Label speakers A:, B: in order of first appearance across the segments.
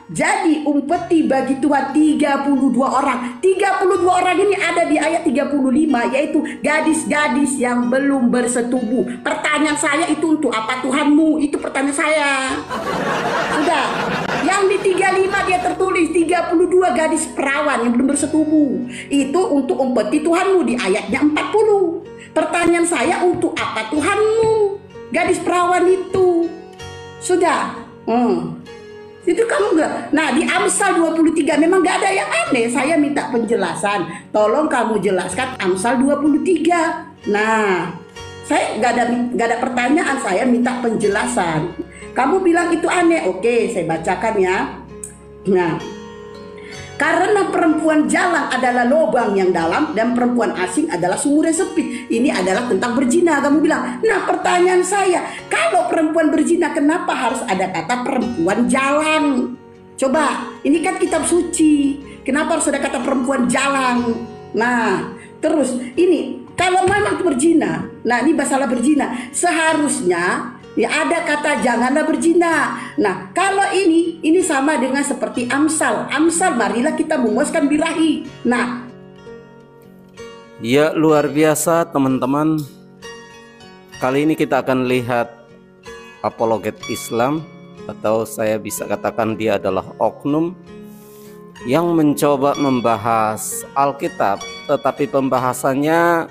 A: Jadi umpeti bagi Tuhan 32 orang. 32 orang ini ada di ayat 35, yaitu gadis-gadis yang belum bersetubuh. Pertanyaan saya itu untuk apa Tuhanmu? Itu pertanyaan saya. Sudah. Yang di 35 dia tertulis 32 gadis perawan yang belum bersetubuh. Itu untuk umpeti Tuhanmu di ayatnya 40. Pertanyaan saya, untuk apa Tuhanmu gadis perawan itu? Sudah. Itu kamu enggak. Nah, di Amsal 23 memang enggak ada yang aneh. Saya minta penjelasan. Tolong kamu jelaskan Amsal 23. Nah, saya enggak ada pertanyaan, saya minta penjelasan. Kamu bilang itu aneh. Oke, saya bacakan ya. Nah, karena perempuan jalan adalah lubang yang dalam dan perempuan asing adalah sumur yang sempit. Ini adalah tentang berzina, kamu bilang. Nah, pertanyaan saya, kalau perempuan berzina, kenapa harus ada kata perempuan jalan? Coba, ini kan kitab suci. Kenapa harus ada kata perempuan jalan? Nah, terus ini kalau memang berzina, nah ini masalah berzina, seharusnya ya ada kata janganlah berzina. Nah, kalau ini sama dengan seperti Amsal. Amsal, marilah kita memuaskan birahi. Nah,
B: ya luar biasa teman-teman. Kali ini kita akan lihat apologet Islam, atau saya bisa katakan dia adalah oknum yang mencoba membahas Alkitab, tetapi pembahasannya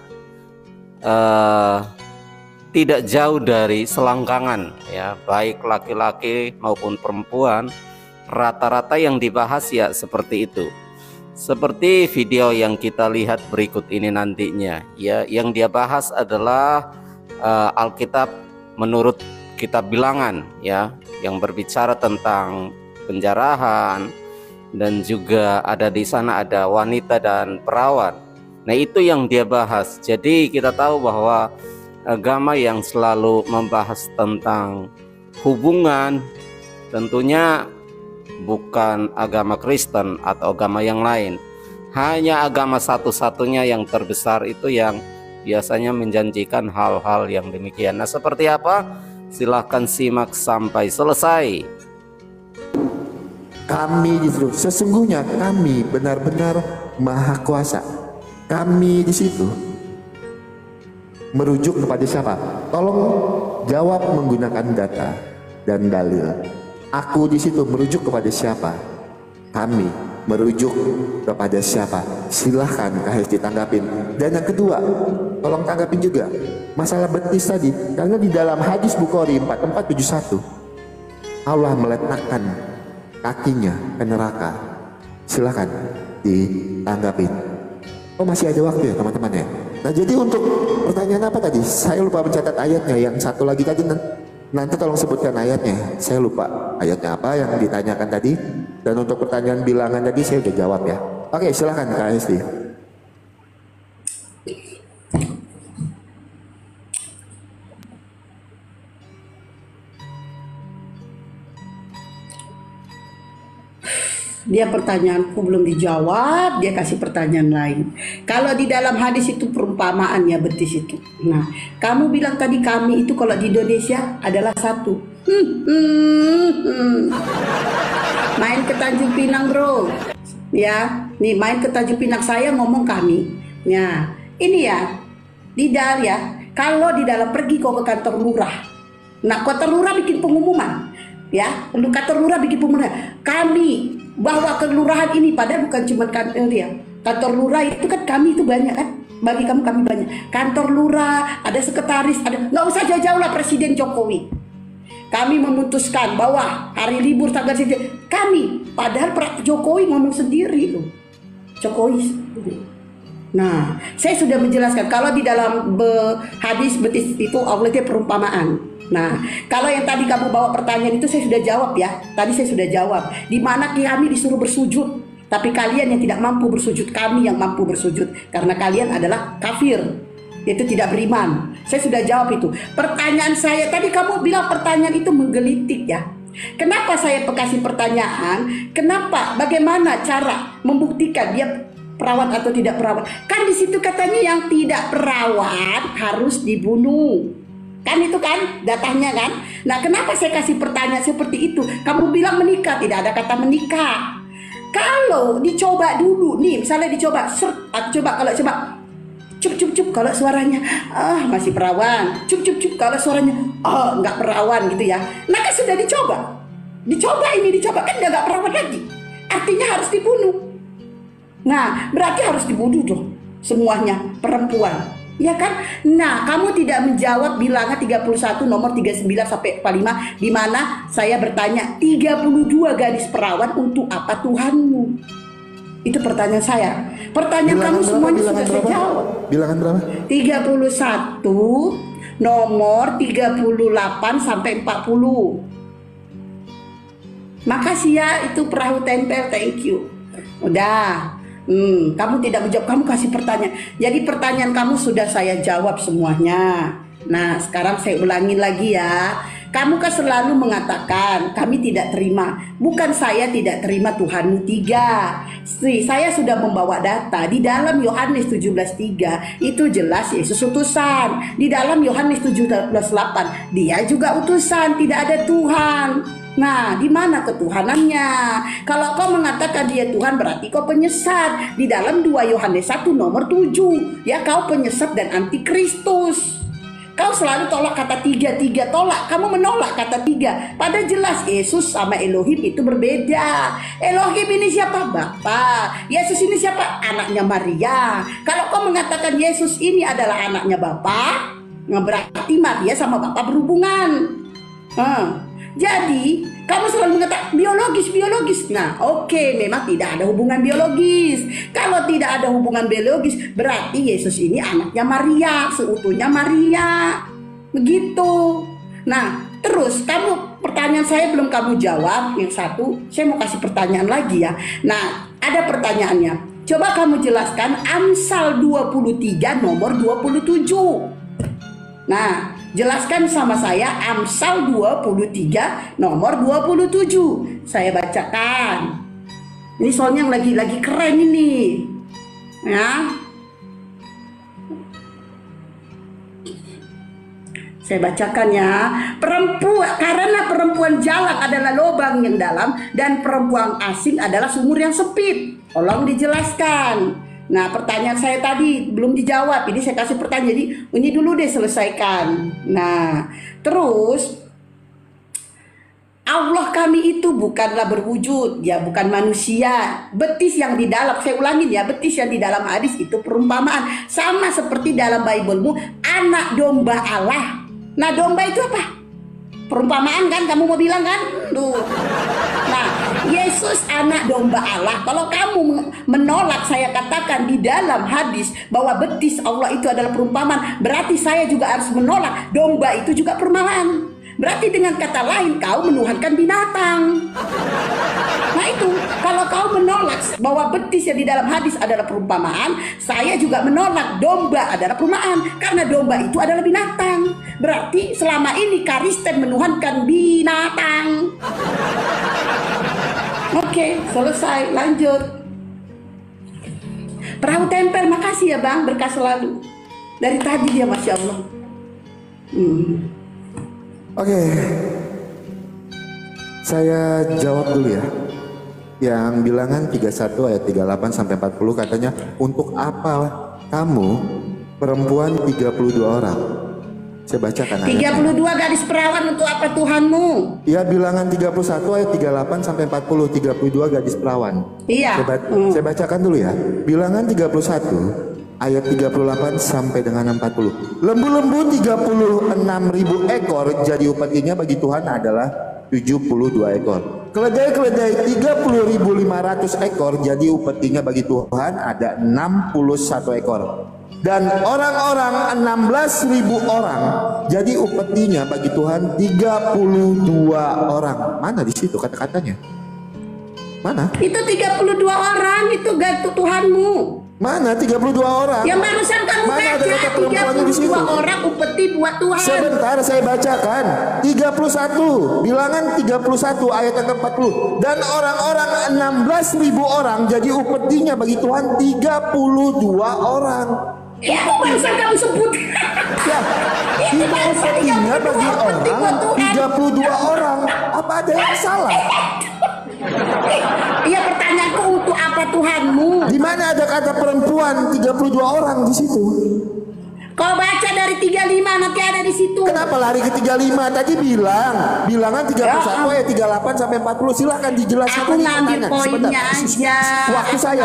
B: tidak jauh dari selangkangan, ya, baik laki-laki maupun perempuan. Rata-rata yang dibahas ya seperti itu, seperti video yang kita lihat berikut ini nantinya. Ya, yang dia bahas adalah Alkitab menurut kitab Bilangan, ya, yang berbicara tentang penjarahan, dan juga ada di sana ada wanita dan perawan. Nah, itu yang dia bahas. Jadi kita tahu bahwa agama yang selalu membahas tentang hubungan tentunya bukan agama Kristen atau agama yang lain. Hanya agama satu-satunya yang terbesar itu yang biasanya menjanjikan hal-hal yang demikian. Nah, seperti apa? Silahkan simak sampai selesai.
C: Kami justru sesungguhnya kami benar-benar maha kuasa. Kami di situ merujuk kepada siapa? Tolong jawab menggunakan data dan dalil. Aku di situ merujuk kepada siapa? Kami merujuk kepada siapa? Silahkan Kak ditanggapin. Dan yang kedua, tolong tanggapin juga masalah betis tadi. Karena di dalam hadis Bukhari 4471 Allah meletakkan kakinya ke neraka. Silahkan ditanggapin. Oh, masih ada waktu ya teman-teman ya. Nah, jadi untuk pertanyaan apa tadi? Saya lupa mencatat ayatnya. Yang satu lagi tadi nanti tolong sebutkan ayatnya. Saya lupa ayatnya apa yang ditanyakan tadi. Dan untuk pertanyaan bilangan tadi saya udah jawab ya. Oke, silahkan Kak Hesti.
A: dia pertanyaanku belum dijawab, dia kasih pertanyaan lain. Kalau di dalam hadis itu perumpamaannya betis itu. Nah, kamu bilang tadi kami itu kalau di Indonesia adalah satu. Main ke Tanjung Pinang bro, ya, nih main ke Tanjung Pinang saya ngomong kami. Nah, ini ya, di dalam ya, kalau di dalam pergi kau ke kantor lurah. Nah, kantor lurah bikin pengumuman, ya, kantor lurah bikin pengumuman. Kami bahwa kelurahan ini padahal bukan cuma kantor ya. Kantor lurah itu kan kami itu banyak kan. Bagi kamu kami banyak. Kantor lurah, ada sekretaris, ada, nggak usah jauh-jauh lah Presiden Jokowi. Kami memutuskan bahwa hari libur tanggal sekian kami, padahal Pak Jokowi ngomong sendiri loh. Jokowi. Nah, saya sudah menjelaskan kalau di dalam hadis betis itu Allah itu perumpamaan. Nah, kalau yang tadi kamu bawa pertanyaan itu saya sudah jawab ya. Tadi saya sudah jawab. Di mana kami disuruh bersujud, tapi kalian yang tidak mampu bersujud, kami yang mampu bersujud karena kalian adalah kafir, yaitu tidak beriman. Saya sudah jawab itu. Pertanyaan saya tadi kamu bilang pertanyaan itu menggelitik ya. Kenapa saya kasih pertanyaan? Kenapa? Bagaimana cara membuktikan dia perawat atau tidak perawat? Kan di situ katanya yang tidak perawat harus dibunuh. Kan itu kan datanya kan. Nah, kenapa saya kasih pertanyaan seperti itu? Kamu bilang menikah, tidak ada kata menikah. Kalau dicoba dulu nih, misalnya dicoba, kalau coba cup kalau suaranya masih perawan, cup kalau suaranya nggak perawan gitu ya. Nah kan sudah dicoba kan nggak perawan lagi. Artinya harus dibunuh. Nah, berarti harus dibunuh dong semuanya perempuan. Ya kan? Nah, kamu tidak menjawab bilangan 31 nomor 39 sampai 45 di mana saya bertanya 32 gadis perawan untuk apa Tuhanmu? Itu pertanyaan saya. Pertanyaan
C: Bilangan
A: kamu
C: berapa?
A: semuanya
C: Bilangan
A: sudah saya
C: berapa?
A: jawab.
C: Bilangan berapa?
A: 31 nomor 38 sampai 40. Makasih ya itu perahu tempel, thank you. Udah. Kamu tidak menjawab, kamu kasih pertanyaan. Jadi pertanyaan kamu sudah saya jawab semuanya. Nah, sekarang saya ulangi lagi ya. Kamu kan selalu mengatakan kami tidak terima. Bukan saya tidak terima Tuhanmu 3. Saya sudah membawa data. Di dalam Yohanes 17:3 itu jelas Yesus utusan. Di dalam Yohanes 17:8 dia juga utusan, tidak ada Tuhan. Nah, di mana ketuhanannya? Kalau kau mengatakan dia Tuhan berarti kau penyesat. Di dalam 2 Yohanes 1 nomor 7, ya kau penyesat dan antikristus. Kau selalu tolak kata tiga tolak. Kamu menolak kata 3. Pada jelas Yesus sama Elohim itu berbeda. Elohim ini siapa? Bapa. Yesus ini siapa? Anaknya Maria. Kalau kau mengatakan Yesus ini adalah anaknya Bapa, berarti Maria sama Bapa berhubungan. Jadi kamu selalu mengatakan biologis. Nah, oke, memang tidak ada hubungan biologis. Kalau tidak ada hubungan biologis, berarti Yesus ini anaknya Maria, seutuhnya Maria. Begitu. Nah, terus pertanyaan saya belum kamu jawab. Yang satu, saya mau kasih pertanyaan lagi ya. Nah, ada pertanyaannya. Coba kamu jelaskan Amsal 23 nomor 27. Nah, jelaskan sama saya Amsal 23 nomor 27. Saya bacakan. Ini soalnya yang lagi keren ini. Ya. Saya bacakan ya. Karena perempuan jalan adalah lubang yang dalam dan perempuan asing adalah sumur yang sempit. Tolong dijelaskan. Nah, pertanyaan saya tadi belum dijawab. Ini saya kasih pertanyaan. Jadi ini dulu deh selesaikan. Nah, terus Allah kami itu bukanlah berwujud, ya bukan manusia. Betis yang di dalam, saya ulangin ya, betis yang di dalam hadis itu perumpamaan. Sama seperti dalam Biblemu, anak domba Allah. Nah, domba itu apa? Perumpamaan kan, kamu mau bilang kan? Tuh. Nah, Yesus anak domba Allah. Kalau kamu menolak, saya katakan di dalam hadis bahwa betis Allah itu adalah perumpamaan, berarti saya juga harus menolak domba itu juga perumpamaan. Berarti dengan kata lain kau menuhankan binatang. Nah itu, kalau kau menolak bahwa betis yang di dalam hadis adalah perumpamaan, saya juga menolak domba adalah perumpamaan, karena domba itu adalah binatang. Berarti selama ini Kristen menuhankan binatang. Oke, selesai, lanjut. Perahu tempel, makasih ya Bang, berkah selalu. Dari tadi dia, Masya Allah.
C: Oke, saya jawab dulu ya. Yang bilangan 31 ayat 38 sampai 40 katanya, untuk apa kamu perempuan 32 orang? Saya bacakan ayatnya.
A: 32 gadis perawan untuk apa Tuhanmu?
C: Ya, bilangan 31 ayat 38 sampai 40, 32 gadis perawan.
A: Iya.
C: Saya bacakan dulu ya. Bilangan 31 ayat 38 sampai dengan 40. Lembu-lembu 36.000 ekor jadi upetinya bagi Tuhan adalah 72 ekor. Keledai-keledai 30.500 ekor jadi upetinya bagi Tuhan ada 61 ekor. Dan orang-orang 16.000 orang jadi upetinya bagi Tuhan 32 orang. Mana di situ kata-katanya? Mana?
A: Itu 32 orang itu gak Tuhanmu.
C: Mana 32 orang?
A: Yang barusan kamu
C: Mana ada
A: baca
C: kata perempuannya di situ?
A: 32 orang upeti buat Tuhan.
C: Sebentar saya bacakan. 31, bilangan 31 ayat yang ke-40. Dan orang-orang 16.000 orang jadi upetinya bagi Tuhan 32 orang.
A: Ya, barusan kamu sebut.
C: Ya, Ini sepertinya bagi orang 32 orang. Apa ada yang salah?
A: Iya, pertanyaanku untuk apa Tuhanmu?
C: Di mana ada kata perempuan 32 orang di situ?
A: Kau baca dari 35 nanti ada di situ.
C: Kenapa lari ke 35? Tadi bilangan 31 ayat 38 sampai 40. Silahkan dijelaskan.
A: Aku ngambil poinnya aja.
C: Waktu saya.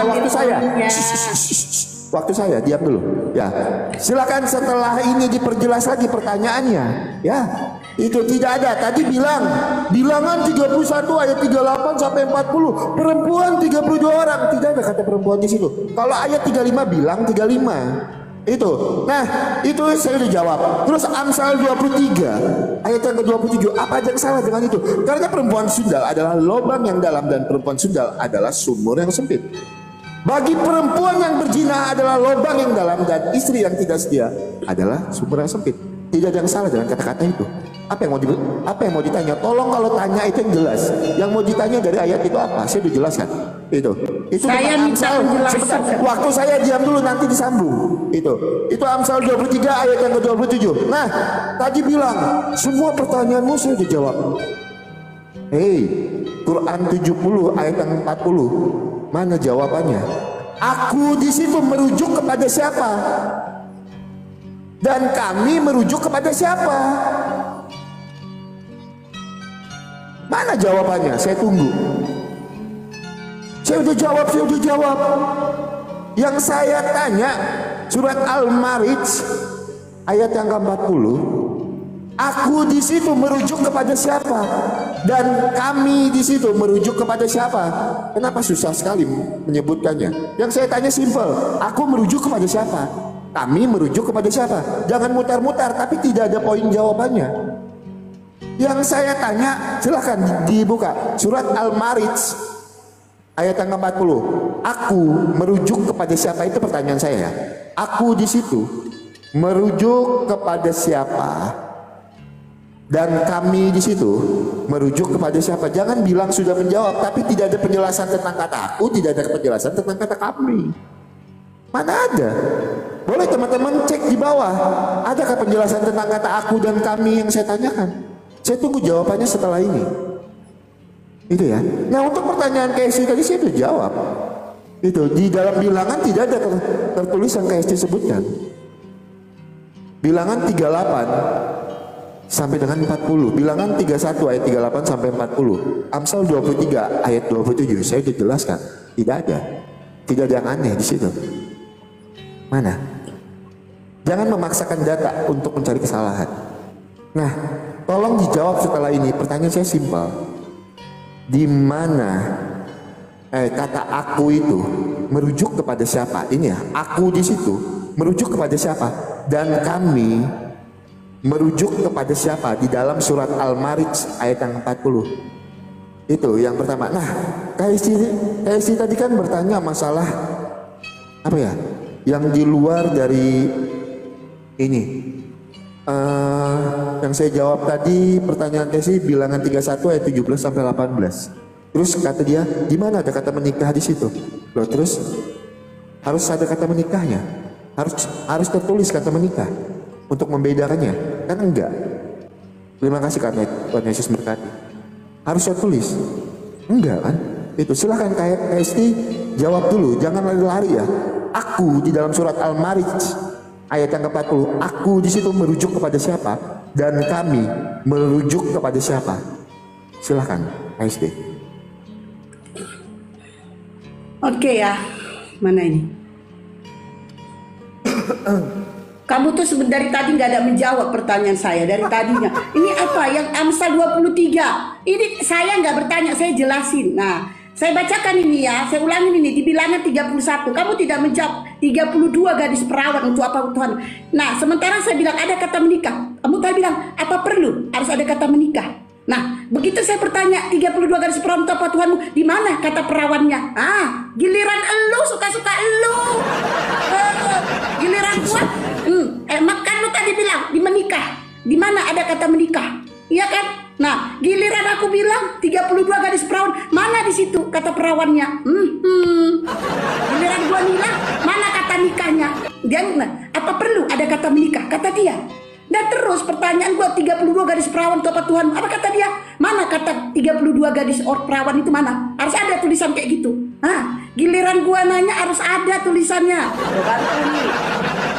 C: Waktu saya, diam dulu. Ya, silakan setelah ini diperjelas lagi pertanyaannya. Ya, itu tidak ada. Tadi bilangan 31 ayat 38 sampai 40. Perempuan 32 orang. Tidak ada kata perempuan di situ. Kalau ayat 35 bilang 35. Itu. Nah, itu saya udah jawab. Terus Amsal 23 ayat yang ke-27, apa aja yang salah dengan itu? Karena perempuan sundal adalah lubang yang dalam dan perempuan sundal adalah sumur yang sempit. Bagi perempuan yang berzina adalah lubang yang dalam dan istri yang tidak setia adalah sumur yang sempit. Tidak ada yang salah dengan kata-kata itu. Apa yang mau ditanya? Tolong kalau tanya itu yang jelas. Yang mau ditanya dari ayat itu apa? Saya udah jelaskan. Itu
A: saya minta penjelasan.
C: Waktu saya diam dulu, nanti disambung. Itu Amsal 23 ayat yang ke-27. Nah, tadi bilang semua pertanyaanmu saya udah jawab. Quran 70 ayat yang 40. Mana jawabannya? Aku di situ merujuk kepada siapa? Dan kami merujuk kepada siapa? Mana jawabannya? Saya tunggu. Saya udah jawab. Yang saya tanya surat Al-Ma'arij ayat yang ke-40. Aku di situ merujuk kepada siapa? Dan kami di situ merujuk kepada siapa? Kenapa susah sekali menyebutkannya? Yang saya tanya simpel. Aku merujuk kepada siapa? Kami merujuk kepada siapa? Jangan mutar-mutar tapi tidak ada poin jawabannya. Yang saya tanya, silahkan dibuka surat Al-Ma'arij ayat yang ke-40. Aku merujuk kepada siapa? Itu pertanyaan saya. Aku di situ merujuk kepada siapa? Dan kami di situ merujuk kepada siapa? Jangan bilang sudah menjawab tapi tidak ada penjelasan tentang kata aku, tidak ada penjelasan tentang kata kami. Mana ada? Boleh teman-teman cek di bawah. Adakah penjelasan tentang kata aku dan kami yang saya tanyakan? Saya tunggu jawabannya setelah ini. Itu ya. Nah, untuk pertanyaan KSI tadi saya sudah jawab. Itu di dalam bilangan tidak ada tertulis yang KSI sebutkan. Bilangan 38 sampai dengan 40. Bilangan 31 ayat 38 sampai 40. Amsal 23 ayat 27 saya sudah jelaskan. Tidak ada. Tidak ada yang aneh di situ. Mana? Jangan memaksakan data untuk mencari kesalahan. Nah, tolong dijawab setelah ini. Pertanyaan saya simpel. Di mana kata aku itu merujuk kepada siapa? Ini ya, aku di situ merujuk kepada siapa? Dan kami merujuk kepada siapa? Di dalam surat Al-Ma'arij ayat yang 40. Itu yang pertama. Nah, KSI tadi kan bertanya masalah apa ya? Yang di luar dari ini. Yang saya jawab tadi pertanyaan KSI bilangan 31 ayat 17 sampai 18. Terus kata dia, di mana ada kata menikah di situ? Loh, terus harus ada kata menikahnya. Harus tertulis kata menikah untuk membedakannya. Kan enggak. Terima kasih karena Tuhan Yesus berkati. Harus tertulis. Enggak kan? Itu silahkan KSI jawab dulu, jangan lari-lari ya. Aku di dalam surat Al-Ma'arij ayat yang ke-40, aku di situ merujuk kepada siapa dan kami merujuk kepada siapa? Silahkan, SD.
A: Oke ya, mana ini? Kamu tuh dari tadi nggak ada menjawab pertanyaan saya dari tadinya. Ini apa yang Amsal 23? Ini saya nggak bertanya, saya jelasin. Nah, saya bacakan ini ya, saya ulangin ini di bilangan 31. Kamu tidak menjawab 32 gadis perawan untuk apa Tuhan. Nah, sementara saya bilang ada kata menikah. Kamu tadi bilang apa perlu harus ada kata menikah. Nah, begitu saya bertanya 32 gadis perawan untuk apa Tuhanmu, di mana kata perawannya? Giliran elu suka-suka elu. Giliran gua, makan lu tadi bilang di menikah. Di mana ada kata menikah? Iya kan? Nah, giliran aku bilang 32 gadis perawan, mana di situ kata perawannya? Giliran gua bilang, mana kata nikahnya? Dia apa perlu ada kata menikah? Kata dia. Nah, ada terus pertanyaan gua, 32 gadis perawan itu apa Tuhan? Apa kata dia? Mana kata 32 gadis perawan itu mana? Harus ada tulisan kayak gitu. Giliran gua nanya harus ada tulisannya. Gua bantu nih.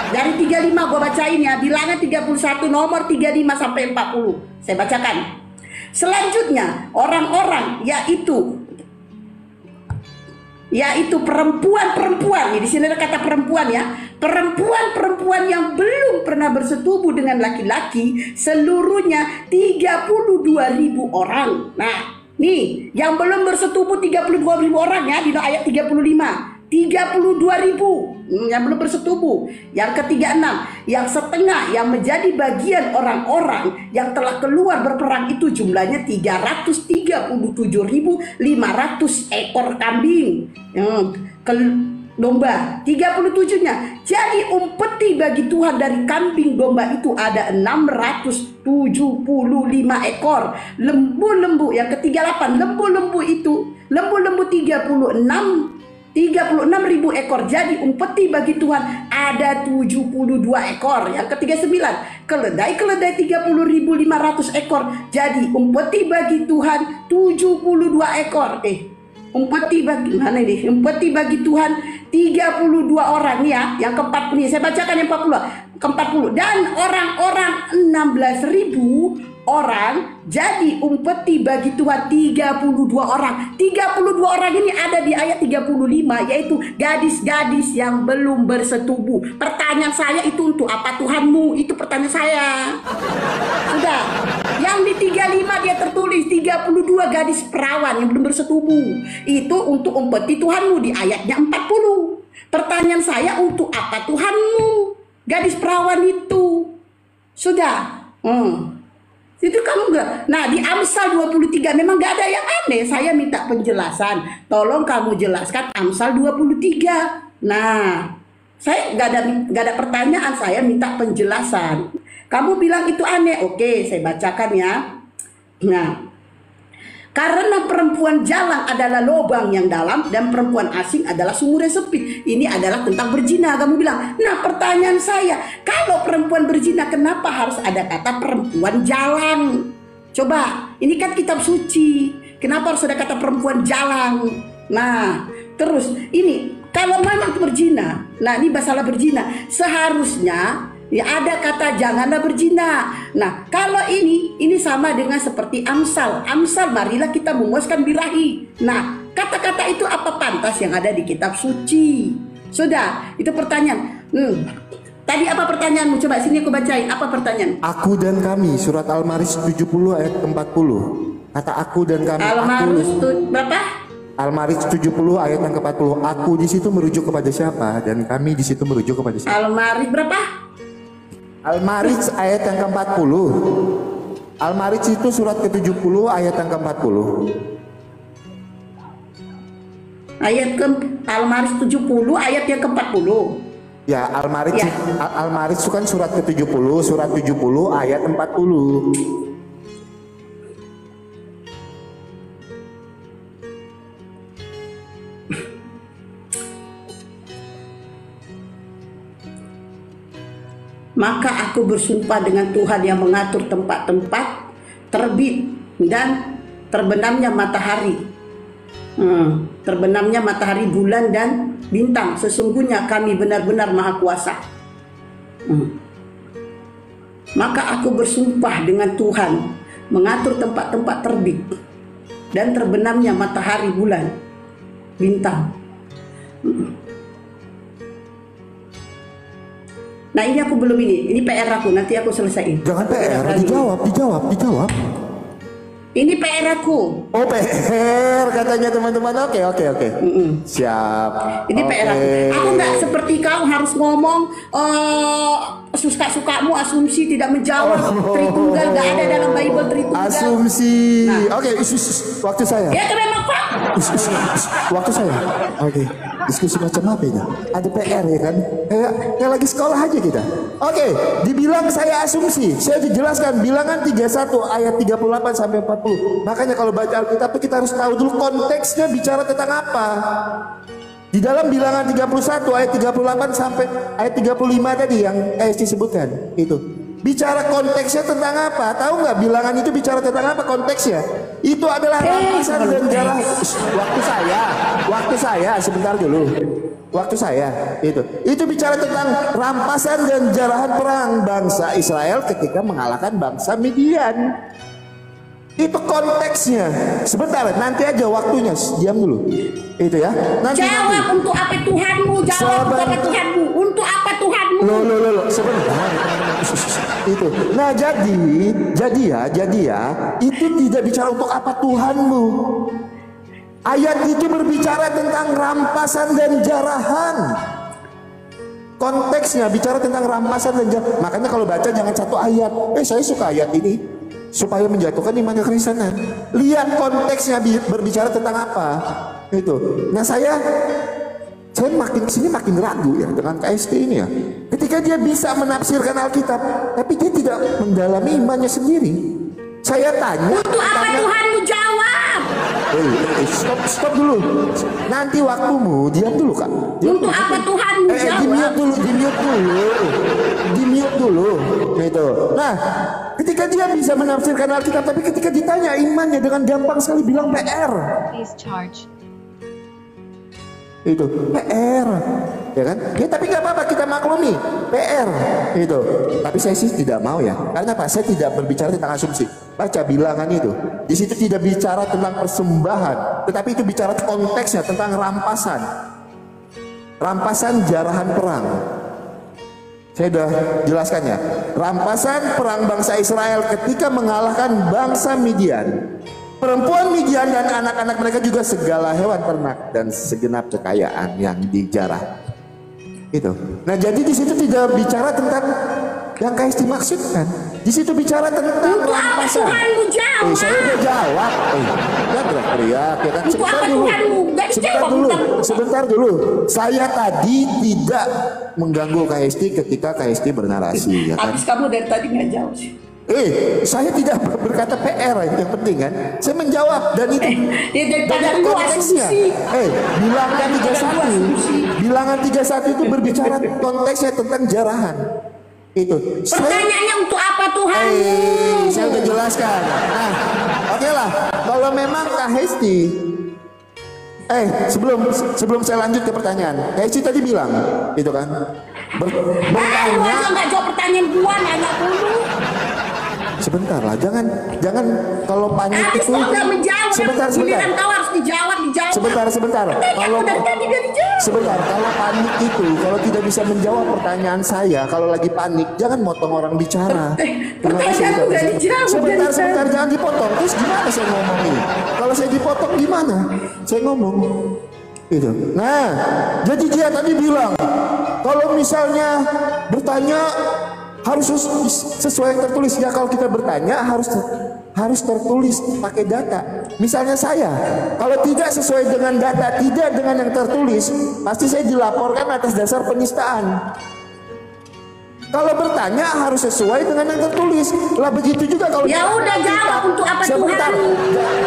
A: Dari 35 gua bacain ya, bilangan 31 nomor 35 sampai 40. Saya bacakan. Selanjutnya orang-orang yaitu perempuan-perempuan. Di sini ada kata perempuan ya. Perempuan-perempuan yang belum pernah bersetubuh dengan laki-laki seluruhnya 32.000 orang. Nah, nih yang belum bersetubuh 32.000 orang ya di ayat 35. 32.000 yang belum bersetubuh. Yang ke-36, yang setengah yang menjadi bagian orang-orang yang telah keluar berperang itu jumlahnya 337.500 ekor kambing. Domba. 37-nya, jadi umpeti bagi Tuhan dari kambing domba itu ada 675 ekor. Lembu-lembu. Yang ke-38, lembu-lembu itu, lembu-lembu 36.000 ekor. Jadi umpeti bagi Tuhan ada 72 ekor. Yang ke-39, keledai 30.500 ekor. Jadi umpeti bagi Tuhan 72 ekor. Umpeti bagi mana ini? Umpeti bagi Tuhan 32 orang ya. Yang ke-40 nih, saya bacakan yang 40. Dan orang-orang 16.000 orang, jadi umpeti bagi Tuhan 32 orang. 32 orang ini ada di ayat 35, yaitu gadis-gadis yang belum bersetubuh. Pertanyaan saya itu untuk apa Tuhanmu? Itu pertanyaan saya. Sudah. Yang di 35 dia tertulis 32 gadis perawan yang belum bersetubuh. Itu untuk umpeti Tuhanmu di ayatnya 40. Pertanyaan saya, untuk apa Tuhanmu gadis perawan itu? Sudah. Itu kamu enggak. Nah, di Amsal 23 memang enggak ada yang aneh. Saya minta penjelasan. Tolong kamu jelaskan Amsal 23. Nah, saya enggak ada pertanyaan, saya minta penjelasan. Kamu bilang itu aneh. Oke, saya bacakan ya. Nah, karena perempuan jalang adalah lubang yang dalam dan perempuan asing adalah sumur yang sempit. Ini adalah tentang berzina, kamu bilang. Nah, pertanyaan saya, kalau perempuan berzina, kenapa harus ada kata perempuan jalang? Coba, ini kan kitab suci. Kenapa harus ada kata perempuan jalang? Nah, terus ini kalau memang berzina, nah ini masalah berzina, seharusnya ya ada kata janganlah berzina. Nah, kalau ini sama dengan seperti Amsal. Amsal, marilah kita memuaskan birahi. Nah, kata-kata itu apa pantas yang ada di kitab suci? Sudah, itu pertanyaan. Tadi apa pertanyaanmu? Coba sini aku bacain. Apa pertanyaan?
C: Aku dan kami, surat Al-Maris 70 ayat 40. Kata aku dan kami.
A: Al-Maris berapa?
C: Al-Maris 70 ayat yang ke-40. Aku di situ merujuk kepada siapa dan kami di situ merujuk kepada siapa?
A: Al-Maris berapa?
C: Al-Maris ayat yang ke-40. Al-Maris itu surat ke-70 ayat yang ke-40.
A: Al-Maris 70 ayat yang ke-40.
C: Ya, Al-Maris
A: ya.
C: Al-Maris itu kan surat ke-70, surat 70 ayat 40.
A: Maka aku bersumpah dengan Tuhan yang mengatur tempat-tempat terbit dan terbenamnya matahari, terbenamnya matahari, bulan dan bintang. Sesungguhnya kami benar-benar maha kuasa. Maka aku bersumpah dengan Tuhan mengatur tempat-tempat terbit dan terbenamnya matahari, bulan, bintang. Nah, ini aku belum ini PR aku, nanti aku selesaiin.
C: Jangan PR, dijawab.
A: Ini PR aku.
C: Oh, PR katanya teman-teman. Oke. Siap.
A: Ini PR aku. Aku nggak seperti kau harus ngomong suka-sukamu, asumsi, tidak menjawab. Tritunggal nggak ada dalam Bible Tritunggal.
C: Asumsi. Nah. Oke, waktu saya.
A: Ya, memang Pak.
C: Waktu saya. Oke. Diskusi macam apa ini? Ada PR ya kan? Kayak lagi sekolah aja kita. Oke, dibilang saya asumsi. Saya dijelaskan bilangan 31 ayat 38 sampai 40. Makanya kalau baca Alkitab kita harus tahu dulu konteksnya bicara tentang apa. Di dalam bilangan 31 ayat 38 sampai ayat 35 tadi yang disebutkan itu. Bicara konteksnya tentang apa? Tahu nggak bilangan itu bicara tentang apa konteksnya? Itu adalah rampasan dan jarah. Waktu saya, sebentar dulu. Waktu saya itu bicara tentang rampasan dan jarahan perang bangsa Israel ketika mengalahkan bangsa Midian. Itu konteksnya. Sebentar, nanti aja waktunya. Diam dulu. Itu ya.
A: Jawab untuk apa Tuhanmu? Jawab untuk apa Tuhanmu? Untuk apa Tuhanmu?
C: Loh, sebentar. Itu. Nah, jadi ya, itu tidak bicara untuk apa Tuhanmu. Ayat itu berbicara tentang rampasan dan jarahan. Konteksnya bicara tentang rampasan dan jarahan. Makanya kalau baca jangan satu ayat. Saya suka ayat ini supaya menjatuhkan iman kekristenan. Lihat konteksnya berbicara tentang apa. Itu. Nah, saya makin kesini makin ragu ya dengan KST ini ya. Ketika dia bisa menafsirkan Alkitab, tapi dia tidak mendalami imannya sendiri. Saya tanya.
A: Untuk apa Tuhanmu? Jawab.
C: Stop dulu. Nanti waktumu. Diam dulu Kak.
A: Untuk apa Tuhanmu? Jawab.
C: Di mute dulu. Gitu. Nah, ketika dia bisa menafsirkan Alkitab, tapi ketika ditanya imannya dengan gampang sekali bilang PR.
D: Please charge.
C: Itu PR, ya kan? Ya tapi nggak apa-apa, kita maklumi PR itu. Tapi saya sih tidak mau ya. Karena apa? Saya tidak berbicara tentang asumsi. Baca bilangan itu. Di situ tidak bicara tentang persembahan, tetapi itu bicara konteksnya tentang rampasan. Rampasan jarahan perang. Saya sudah jelaskan ya. Rampasan perang bangsa Israel ketika mengalahkan bangsa Midian. Perempuan Midian dan anak-anak mereka juga segala hewan ternak dan segenap kekayaan yang dijarah. Itu. Nah, jadi di situ tidak bicara tentang yang KST maksudkan. Di situ bicara tentang rampasan.
A: Tuhanmu jawab.
C: Saya udah jawab. Ya teriak ya kan. Sebentar dulu. Saya tadi tidak mengganggu KST ketika KST bernarasi ya kan.
A: Habis kamu dari tadi nggak jawab sih.
C: Saya tidak berkata PR yang penting kan. Saya menjawab dan itu
A: dari konteksnya.
C: Bilangan 31 itu berbicara konteksnya tentang jarahan. Itu.
A: Pertanyaannya untuk apa Tuhan?
C: Saya udah jelaskan. Nah, oke lah. Kalau memang KHST sebelum saya lanjut ke pertanyaan, KHST tadi bilang, itu kan. Bertanya.
A: Nggak jawab pertanyaan gua, nanya dulu.
C: Sebentar lah, jangan kalau panik itu. Sebentar.
A: Kau harus dijawab.
C: Sebentar. Kalau panik itu, kalau tidak bisa menjawab pertanyaan saya, kalau lagi panik, jangan motong orang bicara. Sebentar, jangan dipotong. Terus gimana saya ngomong ini? Kalau saya dipotong gimana? Saya ngomong. Itu. Nah, jadi dia tadi bilang, kalau misalnya bertanya harus sesuai yang tertulis ya. Kalau kita bertanya harus tertulis pakai data. Misalnya saya, kalau tidak sesuai dengan data, tidak dengan yang tertulis, pasti saya dilaporkan atas dasar penistaan. Kalau bertanya harus sesuai dengan yang tertulis. Lah begitu juga kalau
A: ya udah jawab untuk apa Tuhan.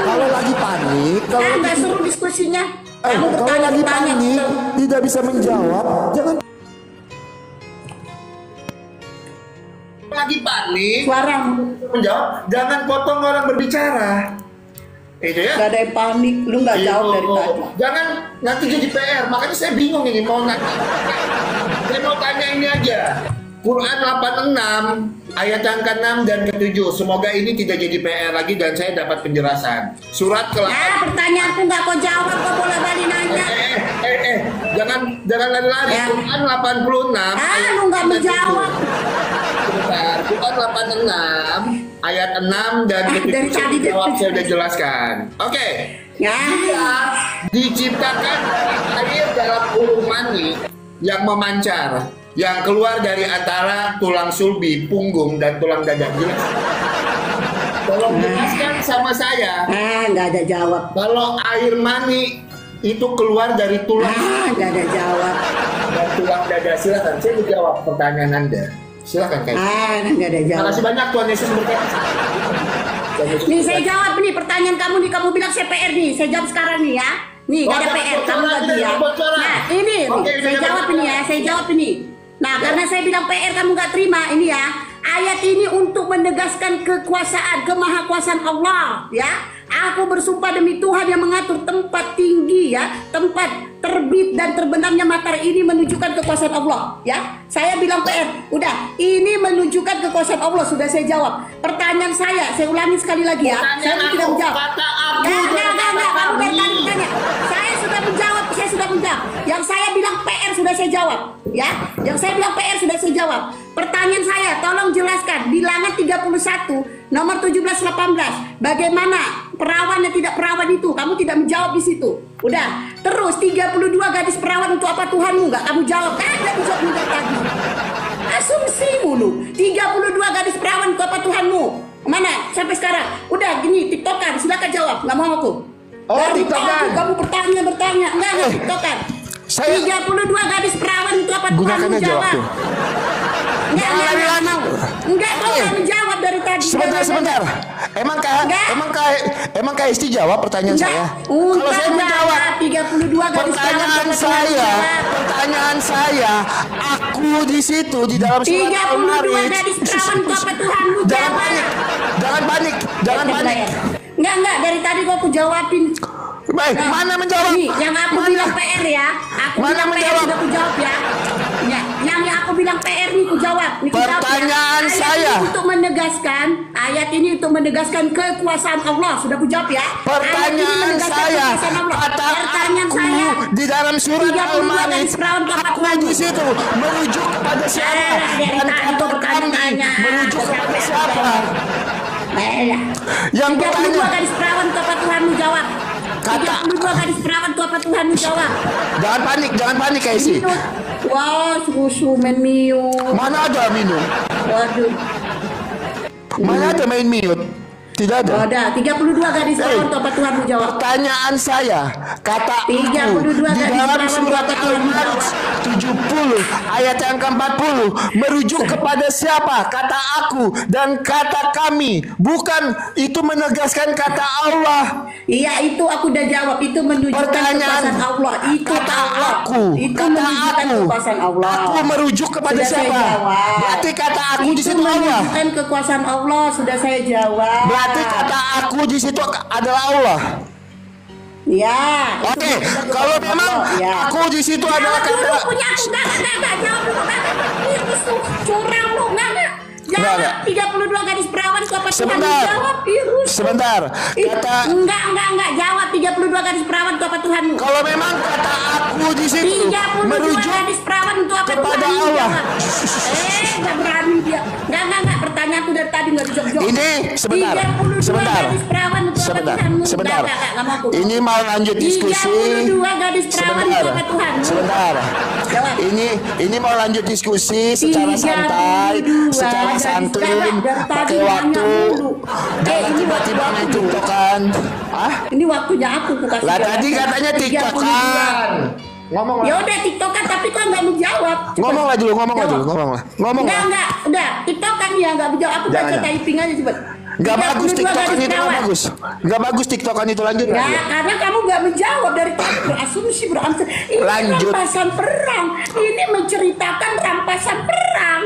C: Kalau lagi panik, kalau
A: nggak suruh diskusinya.
C: Kalau lagi panik tidak bisa menjawab, jangan. Lagi panik,
A: suara
C: menjawab, jangan potong orang berbicara. Itu ya.
A: Gak ada yang panik, lu nggak jawab dari tadi.
C: Jangan nanti jadi PR, makanya saya bingung ini mau nanya. Saya mau tanya ini aja. Quran 86 ayat yang ke-6 dan ke-7. Semoga ini tidak jadi PR lagi dan saya dapat penjelasan. Surat ke-8.
A: Ya, pertanyaanku nggak kau jawab, kau boleh balik nanya.
C: Jangan lari-lari.
A: Ya.
C: Quran 86 ayat
A: lu nggak menjawab.
C: Sebentar, Quran 86 ayat 6 dan ke-7 jawab saya sudah jelaskan. Oke.
A: Ya.
C: Dia diciptakan air dalam ulung mani yang memancar, yang keluar dari antara tulang sulbi, punggung dan tulang dada. Jelas? Tolong jelaskan sama saya.
A: Nggak ada jawab.
C: Kalau air mani itu keluar dari tulang,
A: nggak ada jawab.
C: Dan tulang dada. Silakan, saya menjawab pertanyaan Anda. Silakan Kak.
A: Nggak ada jawab.
C: Makasih banyak Tuhan Yesus berkati.
A: Nih saya jawab nih pertanyaan kamu nih, kamu bilang CPR nih, saya jawab sekarang nih ya. Nih nggak ada PR, kamu lagi ya. Nah ini, saya jawab ini ya, saya jawab ini. Nah karena saya bilang PR kamu nggak terima ini ya. Ayat ini untuk menegaskan kekuasaan, kemahakuasaan Allah, ya. Aku bersumpah demi Tuhan yang mengatur tempat tinggi, ya, tempat terbit dan terbenamnya matahari, ini menunjukkan kekuasaan Allah, ya. Saya bilang PR, udah, ini menunjukkan kekuasaan Allah, sudah saya jawab. Pertanyaan saya ulangi sekali lagi, ya. Saya tidak menjawab. Enggak, kamu dari tadi tanya. Saya sudah menjawab. Yang saya bilang PR sudah saya jawab, ya. Yang saya bilang PR sudah saya jawab. Pertanyaan saya, tolong jelaskan bilangan 31 nomor 17-18. Bagaimana perawan dan tidak perawan itu? Kamu tidak menjawab di situ. Udah. Terus 32 gadis perawan untuk apa Tuhanmu? Enggak kamu jawab. Enggak dijawab juga tadi. Asumsi mulu. 32 gadis perawan untuk apa Tuhanmu? Mana? Sampai sekarang. Udah gini, TikTokan, silakan jawab. Enggak mau aku.
C: Oh,
A: dari
C: TikTokan.
A: kamu bertanya. Enggak TikTokan. 32 gadis perawan untuk apa Tuhanmu? Jawab. Enggak, kau nggak menjawab dari tadi.
C: Sebentar. Emang kayak Isti jawab pertanyaan saya. Kalau saya menjawab
A: 32 gadis
C: pertanyaan saya, aku di situ di dalam surat
A: 32 gadis perawan untuk apa Tuhanmu?
C: Jangan panik.
A: Enggak, dari tadi kau aku jawabin.
C: Baik, mana menjawab?
A: Nih, yang aku bilang PR ya. Aku
C: Mana
A: bilang
C: menjawab?
A: PR sudah ku jawab ya. Ya, yang aku bilang PR nih ku jawab. Nih, ku jawab,
C: Pertanyaan
A: ya.
C: saya.
A: Ini untuk menegaskan, ayat ini untuk menegaskan kekuasaan Allah. Sudah ku jawab ya.
C: Pertanyaan saya, kata aku di dalam surat Al-Ma'id, aku di situ merujuk kepada siapa? Dan kata kami merujuk kepada siapa? Yang
A: 32
C: bertanya,
A: gadis perawan untuk apa Tuhanmu? Jawab.
C: Kata
A: 32 gadis perawan untuk apa Tuhanmu? Jawab.
C: jangan panik Casey.
A: Wah, susu main minum.
C: Mana ada minum?
A: Waduh.
C: Mana ada main minum? Tidak ada.
A: Ada 32 gadis perawan untuk apa Tuhanmu? Jawab.
C: Pertanyaan saya, kata aku
A: 32
C: di
A: gadis
C: dalam
A: perawan
C: surat
A: untuk apa Tuhanmu?
C: Al-Ma'id 70 ayat yang ke-40 merujuk kepada siapa? Kata aku dan kata kami, bukan itu menegaskan kata Allah.
A: Iya, itu aku udah jawab. Itu menunjukkan
C: Pertanyaan,
A: kekuasaan Allah. Itu
C: kata
A: Allah. Itu
C: kata
A: menunjukkan
C: aku,
A: kekuasaan Allah.
C: aku merujuk kepada
A: Sudah saya
C: siapa?
A: jawab.
C: Berarti kata aku di
A: Itu
C: situ Allah.
A: menunjukkan kekuasaan Allah. Sudah saya jawab.
C: Berarti kata aku di situ adalah Allah.
A: Ya.
C: Oke, kalau memang aku di situ adalah
A: Jawab dulu
C: kata
A: punya aku. Enggak. Jawab dulu. Enggak. Curang lu. Enggak. Jawab. 32 gadis perawan itu apa Tuhan? Jawab.
C: Sebentar. Kata
A: Enggak. Jawab 32 gadis perawan itu apa Tuhanmu?
C: kalau memang kata aku di situ
A: 32
C: merujuk
A: gadis perawan untuk apa
C: kepada
A: Tuhanmu?
C: Allah.
A: Jawab. Enggak berani dia. Enggak. Pertanyaanku dari tadi enggak dijawab.
C: Ini sebentar.
A: 32 gadis perawan untuk apa Tuhanmu?
C: Sebentar.
A: Enggak mau aku.
C: Ini mau lanjut diskusi.
A: 32 gadis perawan untuk apa Tuhanmu?
C: Sebentar.
A: Jawab.
C: Ini mau lanjut diskusi secara santai,
A: 32
C: secara
A: gadis
C: santun,
A: perawan. Dari
C: pakai
A: tadi
C: waktu.
A: nanya mulu.
C: Jangan
A: Ini
C: tiba-tiba
A: waktu
C: main
A: aku.
C: tiktokan. Ah?
A: Ini waktunya aku kasih.
C: Lah tadi katanya
A: 32.
C: tiktokan. Ngomong
A: Ya
C: lah.
A: udah tiktokan tapi kok nggak menjawab. Coba.
C: Ngomong lah dulu, ngomong lah.
A: Enggak. Udah tiktokan ya nggak menjawab. Aku
C: Jangan,
A: baca typing aja cepet.
C: Gak bagus
A: 32
C: tiktokan
A: gadis
C: itu, gak
A: perawan.
C: bagus. Gak bagus tiktokan itu, lanjut
A: Ya,
C: lagi.
A: karena kamu nggak menjawab dari tadi berasumsi beransur. Ini
C: Lanjut.
A: rampasan perang. Ini menceritakan rampasan perang.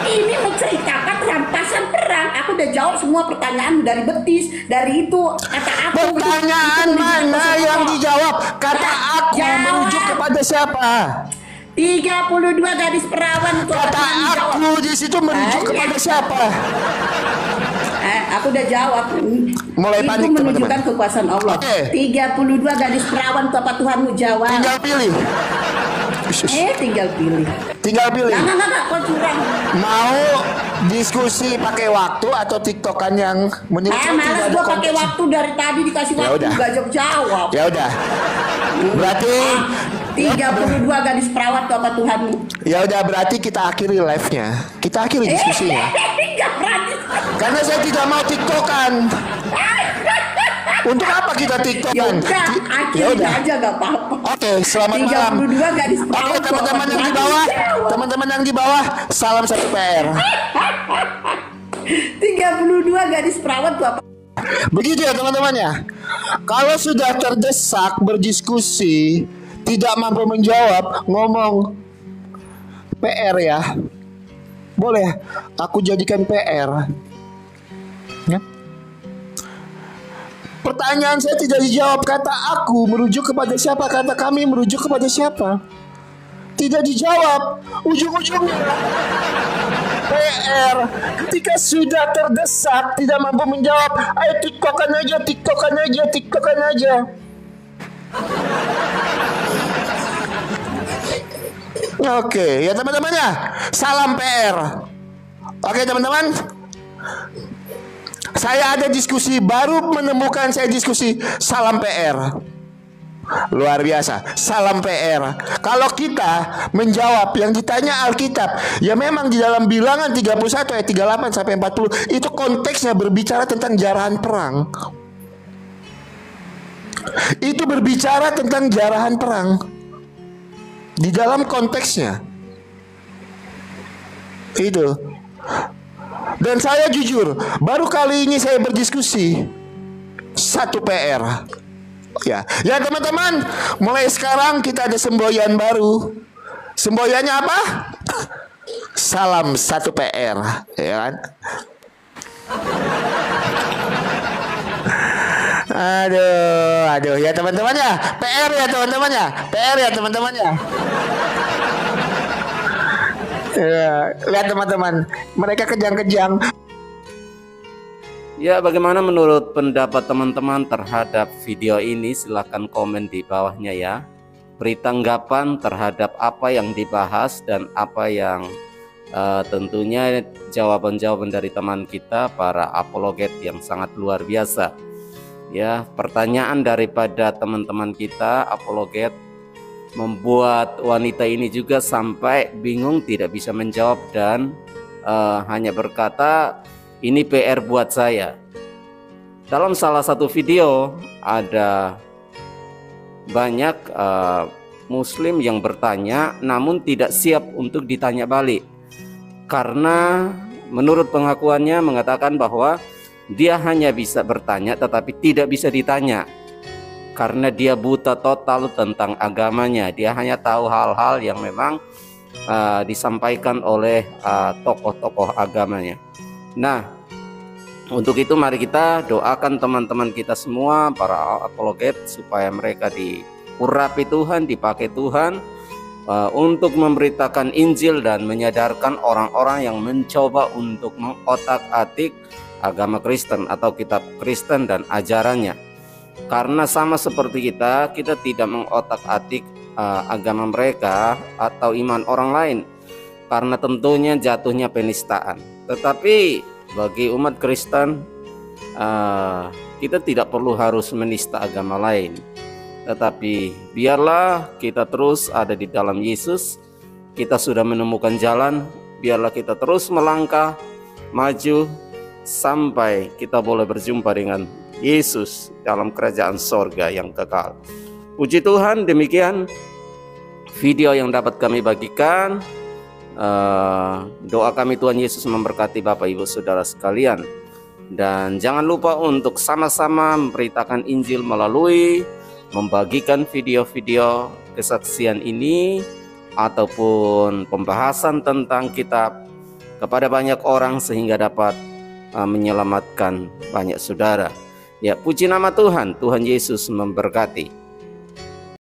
A: Ini menceritakan rampasan perang. Aku udah jawab semua pertanyaan dari betis, dari itu kata aku.
C: Pertanyaan
A: itu
C: mana
A: menunjukkan
C: yang
A: Allah.
C: dijawab? Kata aku
A: Jawab.
C: merujuk kepada siapa?
A: 32 gadis perawan untuk
C: Kata
A: apa jawab?
C: aku di situ merujuk
A: Tanya.
C: kepada siapa?
A: Aku udah jawab.
C: Mulai
A: itu
C: panik,
A: menunjukkan
C: teman-teman.
A: kekuasaan Allah.
C: Oke.
A: 32 gadis perawan untuk apa Tuhanmu? Jawab.
C: Tinggal pilih.
A: Tinggal pilih.
C: Tinggal pilih.
A: Enggak, kau curang.
C: Mau diskusi pakai waktu atau tiktokan yang menurut lu tidak
A: Malas
C: ada
A: gua pakai
C: konteks?
A: waktu dari tadi dikasih
C: Ya
A: waktu
C: udah.
A: enggak jawab.
C: Ya udah. Berarti
A: 32 gadis perawan untuk apa Tuhanmu?
C: ya udah berarti kita akhiri live-nya. Kita akhiri diskusinya.
A: Enggak berani.
C: Karena saya tidak mau tiktokan. Untuk apa kita
A: Ya
C: tiktokan?
A: udah,
C: Ya
A: akhirin
C: udah.
A: aja gak apa-apa.
C: Oke, selamat malam.
A: 32 gadis perawan.
C: Oke, teman-teman yang di bawah, teman-teman yang di bawah, salam satu PR.
A: 32 gadis perawan tuh apa?
C: Begitu ya teman-teman ya. Kalau sudah terdesak berdiskusi, tidak mampu menjawab, ngomong PR ya. Boleh aku jadikan PR. Ya. Pertanyaan saya tidak dijawab. Kata aku merujuk kepada siapa? Kata kami merujuk kepada siapa? Tidak dijawab. Ujung-ujungnya PR. Ketika sudah terdesak tidak mampu menjawab, ayo tiktokan aja, tiktokan aja, tiktokan aja. Oke, ya teman-teman ya. Salam PR. Oke teman-teman. Saya ada diskusi, baru menemukan saya diskusi salam PR. Luar biasa, salam PR. Kalau kita menjawab yang ditanya Alkitab, ya memang di dalam Bilangan 31 ayat 38 sampai 40 itu konteksnya berbicara tentang jarahan perang. Itu berbicara tentang jarahan perang. Di dalam konteksnya. Itu. Dan saya jujur, baru kali ini saya berdiskusi satu PR. Ya teman-teman, mulai sekarang kita ada semboyan baru. Semboyannya apa? Salam satu PR, ya kan? Aduh ya teman-teman ya, PR ya teman-teman ya, PR ya teman-teman ya. Ya, lihat teman-teman, mereka kejang-kejang.
B: Ya, bagaimana menurut pendapat teman-teman terhadap video ini? Silahkan komen di bawahnya ya. Beri tanggapan terhadap apa yang dibahas dan apa yang tentunya jawaban-jawaban dari teman kita, para apologet yang sangat luar biasa. Ya, pertanyaan daripada teman-teman kita apologet membuat wanita ini juga sampai bingung, tidak bisa menjawab dan hanya berkata, ini PR buat saya. Dalam salah satu video ada banyak muslim yang bertanya namun tidak siap untuk ditanya balik. Karena menurut pengakuannya mengatakan bahwa dia hanya bisa bertanya tetapi tidak bisa ditanya. Karena dia buta total tentang agamanya. Dia hanya tahu hal-hal yang memang disampaikan oleh tokoh-tokoh agamanya. Nah, untuk itu mari kita doakan teman-teman kita semua, para apologet, supaya mereka diurapi Tuhan, dipakai Tuhan untuk memberitakan Injil dan menyadarkan orang-orang yang mencoba untuk mengotak-atik agama Kristen atau kitab Kristen dan ajarannya. Karena sama seperti kita tidak mengotak-atik agama mereka atau iman orang lain, karena tentunya jatuhnya penistaan. Tetapi bagi umat Kristen kita tidak perlu harus menista agama lain, tetapi biarlah kita terus ada di dalam Yesus. Kita sudah menemukan jalan, biarlah kita terus melangkah maju sampai kita boleh berjumpa dengan Yesus dalam kerajaan sorga yang kekal. Puji Tuhan, demikian video yang dapat kami bagikan. Doa kami Tuhan Yesus memberkati Bapak Ibu Saudara sekalian. Dan jangan lupa untuk sama-sama memberitakan Injil melalui membagikan video-video kesaksian ini ataupun pembahasan tentang kitab kepada banyak orang sehingga dapat menyelamatkan banyak saudara. Ya, puji nama Tuhan. Tuhan Yesus memberkati.